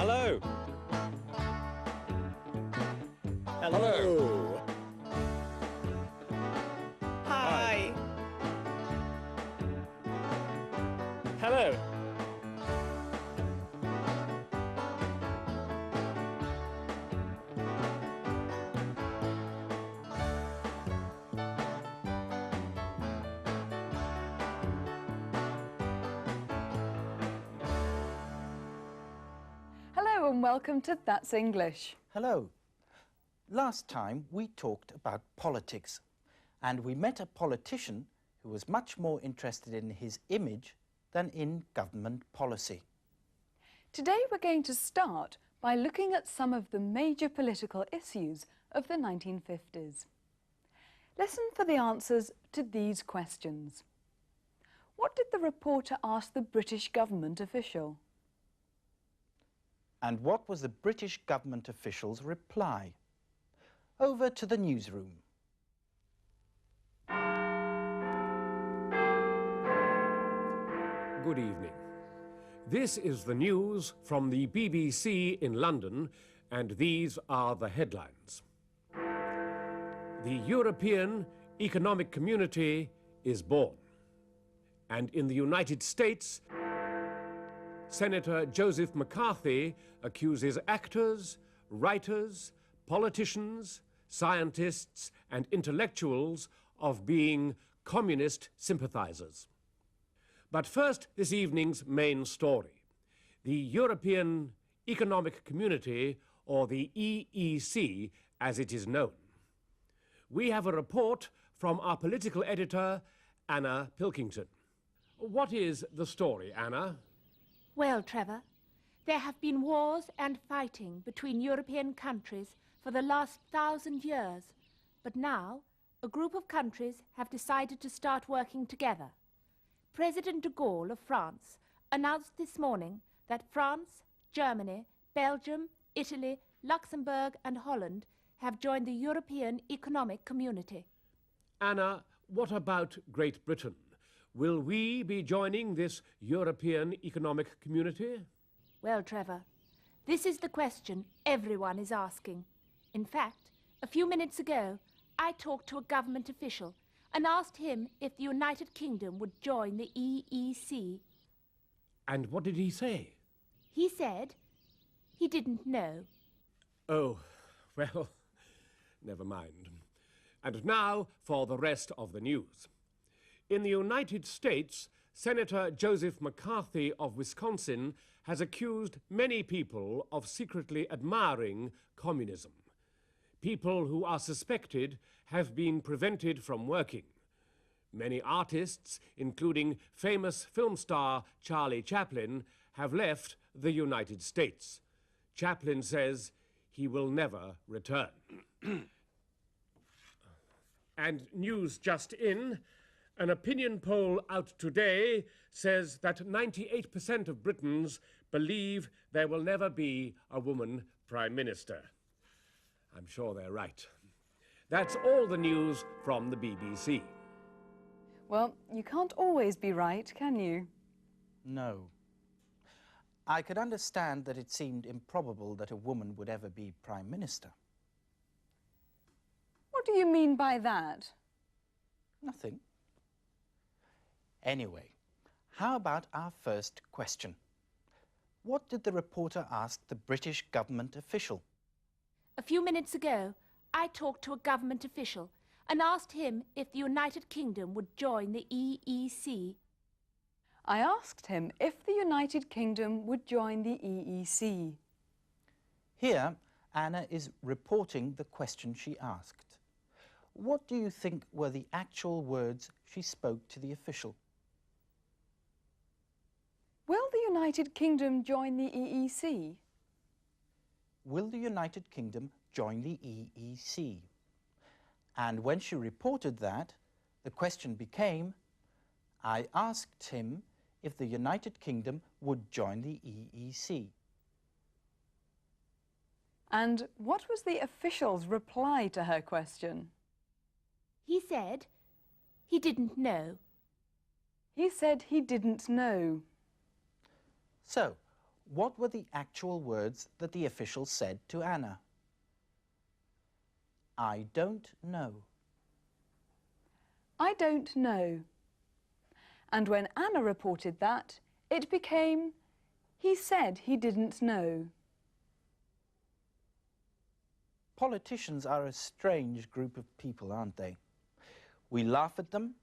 Hello. Hello. Hi. Hello. Hello and welcome to That's English. Hello. Last time we talked about politics and we met a politician who was much more interested in his image than in government policy. Today we're going to start by looking at some of the major political issues of the 1950s. Listen for the answers to these questions. What did the reporter ask the British government official? And what was the British government official's reply? Over to the newsroom. Good evening. This is the news from the BBC in London, and these are the headlines. The European Economic Community is born. And in the United States, Senator Joseph McCarthy accuses actors, writers, politicians, scientists, and intellectuals of being communist sympathizers. But first, this evening's main story. The European Economic Community, or the EEC, as it is known. We have a report from our political editor, Anna Pilkington. What is the story, Anna? Well, Trevor, there have been wars and fighting between European countries for the last 1,000 years, but now a group of countries have decided to start working together. President de Gaulle of France announced this morning that France, Germany, Belgium, Italy, Luxembourg and Holland have joined the European Economic Community. Anna, what about Great Britain? Will we be joining this European Economic Community? Well, Trevor, this is the question everyone is asking. In fact, a few minutes ago, I talked to a government official and asked him if the United Kingdom would join the EEC. And what did he say? He said he didn't know. Oh, well, never mind. And now for the rest of the news. In the United States, Senator Joseph McCarthy of Wisconsin has accused many people of secretly admiring communism. People who are suspected have been prevented from working. Many artists, including famous film star Charlie Chaplin, have left the United States. Chaplin says he will never return. And news just in. An opinion poll out today says that 98% of Britons believe there will never be a woman Prime Minister. I'm sure they're right. That's all the news from the BBC. Well, you can't always be right, can you? No. I could understand that it seemed improbable that a woman would ever be Prime Minister. What do you mean by that? Nothing. Anyway, how about our first question? What did the reporter ask the British government official? A few minutes ago, I talked to a government official and asked him if the United Kingdom would join the EEC. I asked him if the United Kingdom would join the EEC. Here, Anna is reporting the question she asked. What do you think were the actual words she spoke to the official? Will the United Kingdom join the EEC? Will the United Kingdom join the EEC? And when she reported that, the question became, I asked him if the United Kingdom would join the EEC. And what was the official's reply to her question? He said he didn't know. He said he didn't know. So, What were the actual words that the official said to Anna? I don't know. I don't know. And when Anna reported that, it became, he said he didn't know. Politicians are a strange group of people, aren't they? We laugh at them,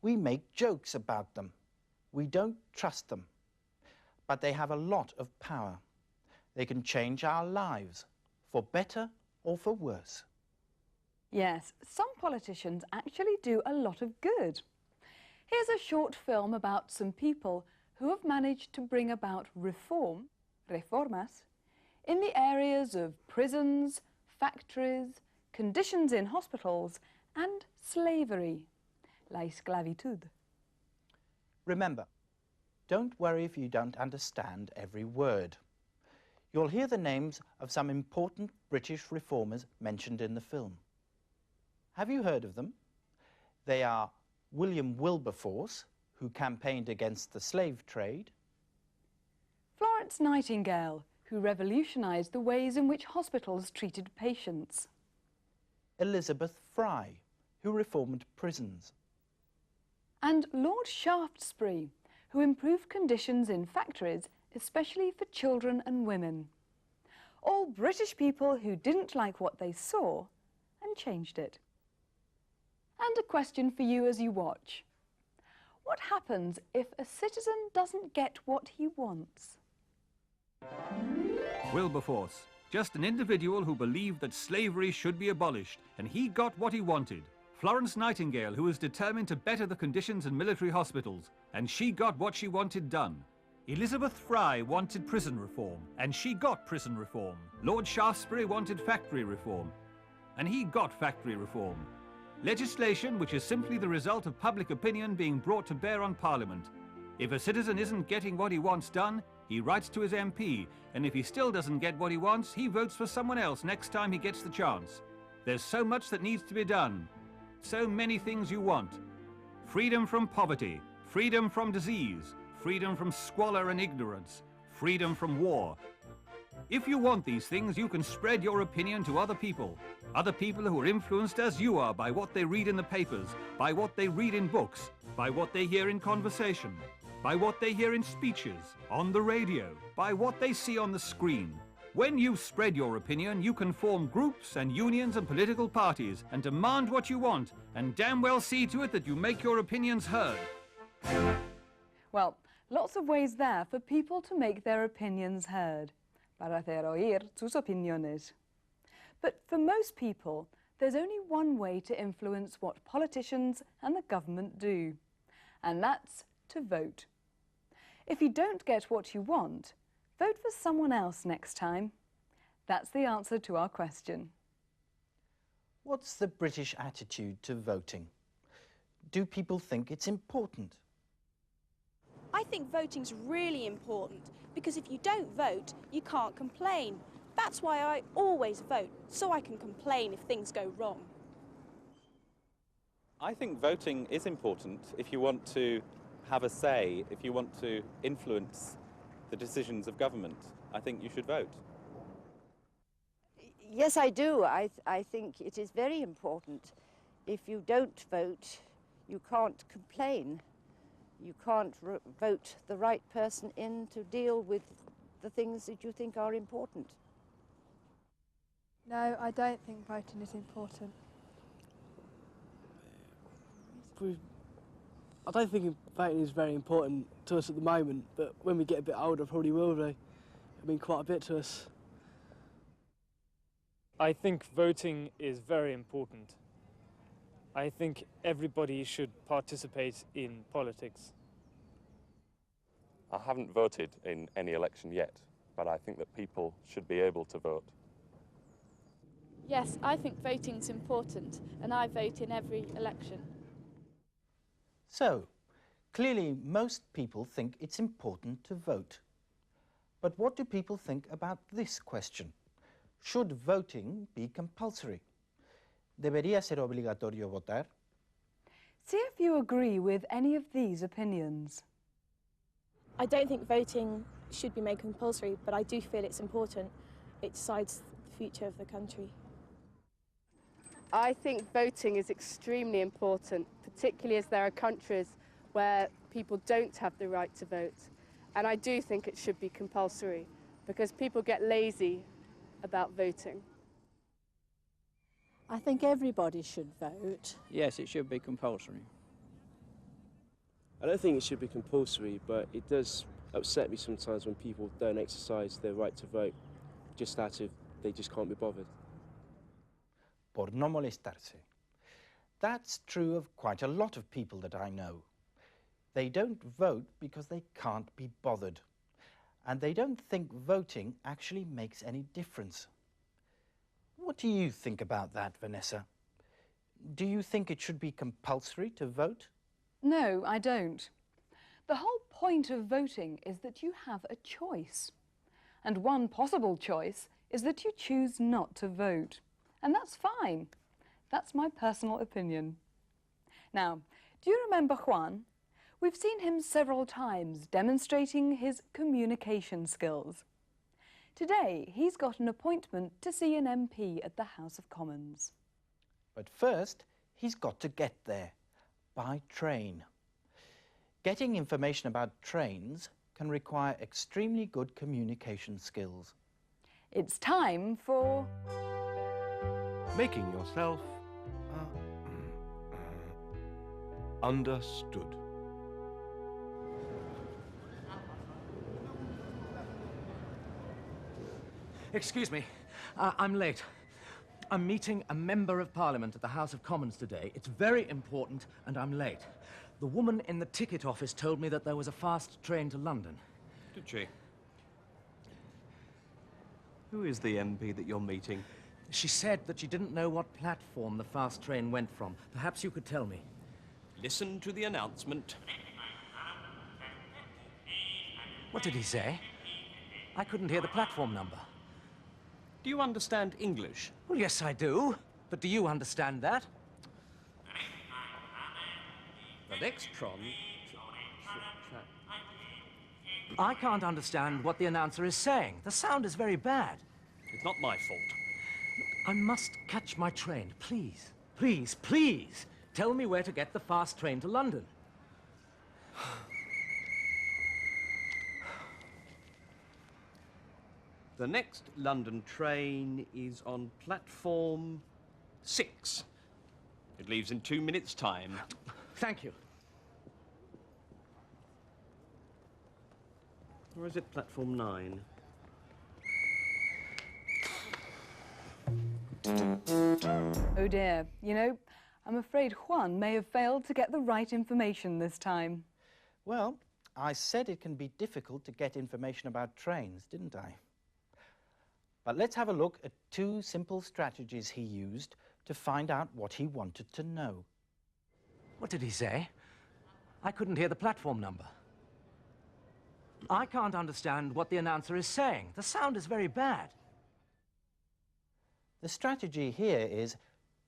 we make jokes about them. We don't trust them. But they have a lot of power. They can change our lives, for better or for worse. Yes, some politicians actually do a lot of good. Here's a short film about some people who have managed to bring about reform, reformas, in the areas of prisons, factories, conditions in hospitals and slavery, la esclavitud. Remember, don't worry if you don't understand every word. You'll hear the names of some important British reformers mentioned in the film. Have you heard of them? They are William Wilberforce, who campaigned against the slave trade; Florence Nightingale, who revolutionised the ways in which hospitals treated patients; Elizabeth Fry, who reformed prisons; and Lord Shaftesbury, who improved conditions in factories, especially for children and women. All British people who didn't like what they saw and changed it. And a question for you as you watch. What happens if a citizen doesn't get what he wants? Wilberforce, just an individual who believed that slavery should be abolished, and he got what he wanted. Florence Nightingale, who was determined to better the conditions in military hospitals, and she got what she wanted done. Elizabeth Fry wanted prison reform, and she got prison reform. Lord Shaftesbury wanted factory reform, and he got factory reform. Legislation which is simply the result of public opinion being brought to bear on Parliament. If a citizen isn't getting what he wants done, he writes to his MP, and if he still doesn't get what he wants, he votes for someone else next time he gets the chance. There's so much that needs to be done. So many things you want. Freedom from poverty, freedom from disease, freedom from squalor and ignorance, freedom from war. If you want these things, you can spread your opinion to other people who are influenced as you are by what they read in the papers, by what they read in books, by what they hear in conversation, by what they hear in speeches, on the radio, by what they see on the screen. When you spread your opinion, you can form groups and unions and political parties and demand what you want, and damn well see to it that you make your opinions heard. Well, lots of ways there for people to make their opinions heard. Para hacer oír sus opiniones. But for most people, there's only one way to influence what politicians and the government do, and that's to vote. If you don't get what you want, vote for someone else next time. That's the answer to our question. What's the British attitude to voting? Do people think it's important? I think voting's really important because if you don't vote, you can't complain. That's why I always vote, so I can complain if things go wrong. I think voting is important if you want to have a say, if you want to influence the decisions of government. I think you should vote. Yes, I do. I think it is very important. If you don't vote, you can't complain. You can't vote the right person in to deal with the things that you think are important. No, I don't think voting is important. I don't think voting is very important to us at the moment, but when we get a bit older, probably will be. It'll mean quite a bit to us. I think voting is very important. I think everybody should participate in politics. I haven't voted in any election yet, but I think that people should be able to vote. Yes, I think voting's important, and I vote in every election. So, clearly most people think it's important to vote. But what do people think about this question? Should voting be compulsory? ¿Debería ser obligatorio votar? See if you agree with any of these opinions. I don't think voting should be made compulsory, but I do feel it's important. It decides the future of the country. I think voting is extremely important, particularly as there are countries where people don't have the right to vote. And I do think it should be compulsory, because people get lazy about voting. I think everybody should vote. Yes, it should be compulsory. I don't think it should be compulsory, but it does upset me sometimes when people don't exercise their right to vote just out of they just can't be bothered. Por no molestarse. That's true of quite a lot of people that I know. They don't vote because they can't be bothered. And they don't think voting actually makes any difference. What do you think about that, Vanessa? Do you think it should be compulsory to vote? No, I don't. The whole point of voting is that you have a choice. And one possible choice is that you choose not to vote. And that's fine. That's my personal opinion. Now, do you remember Juan? We've seen him several times demonstrating his communication skills. Today, he's got an appointment to see an MP at the House of Commons. But first, he's got to get there, by train. Getting information about trains can require extremely good communication skills. It's time for... Making yourself understood. Excuse me, I'm late. I'm meeting a Member of Parliament at the House of Commons today. It's very important, and I'm late. The woman in the ticket office told me that there was a fast train to London. Did she? Who is the MP that you're meeting? She said that she didn't know what platform the fast train went from. Perhaps you could tell me. Listen to the announcement. What did he say? I couldn't hear the platform number. Do you understand English? Well, yes, I do. But do you understand that? The next tron... I can't understand what the announcer is saying. The sound is very bad. It's not my fault. I must catch my train. Please, please, please, tell me where to get the fast train to London. The next London train is on platform 6. It leaves in 2 minutes' time. Thank you. Or is it platform 9? Oh dear, you know, I'm afraid Juan may have failed to get the right information this time. Well, I said it can be difficult to get information about trains, didn't I? But let's have a look at 2 simple strategies he used to find out what he wanted to know. What did he say? I couldn't hear the platform number. I can't understand what the announcer is saying. The sound is very bad. The strategy here is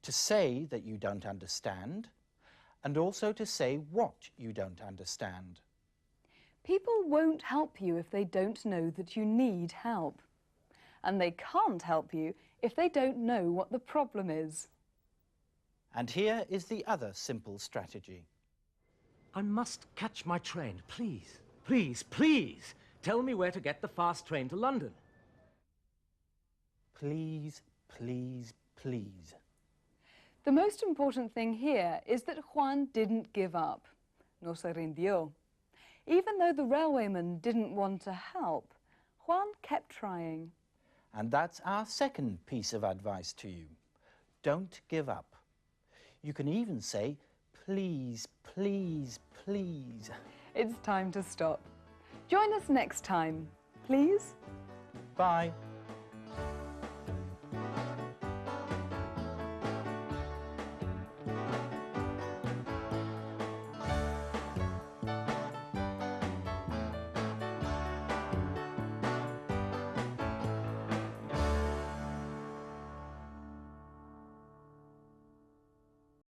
to say that you don't understand, and also to say what you don't understand. People won't help you if they don't know that you need help. And they can't help you if they don't know what the problem is. And here is the other simple strategy. I must catch my train, please. Please, please, tell me where to get the fast train to London. Please, please, please. The most important thing here is that Juan didn't give up. No se rindió. Even though the railwayman didn't want to help, Juan kept trying. And that's our second piece of advice to you. Don't give up. You can even say, please, please, please. It's time to stop. Join us next time, please. Bye.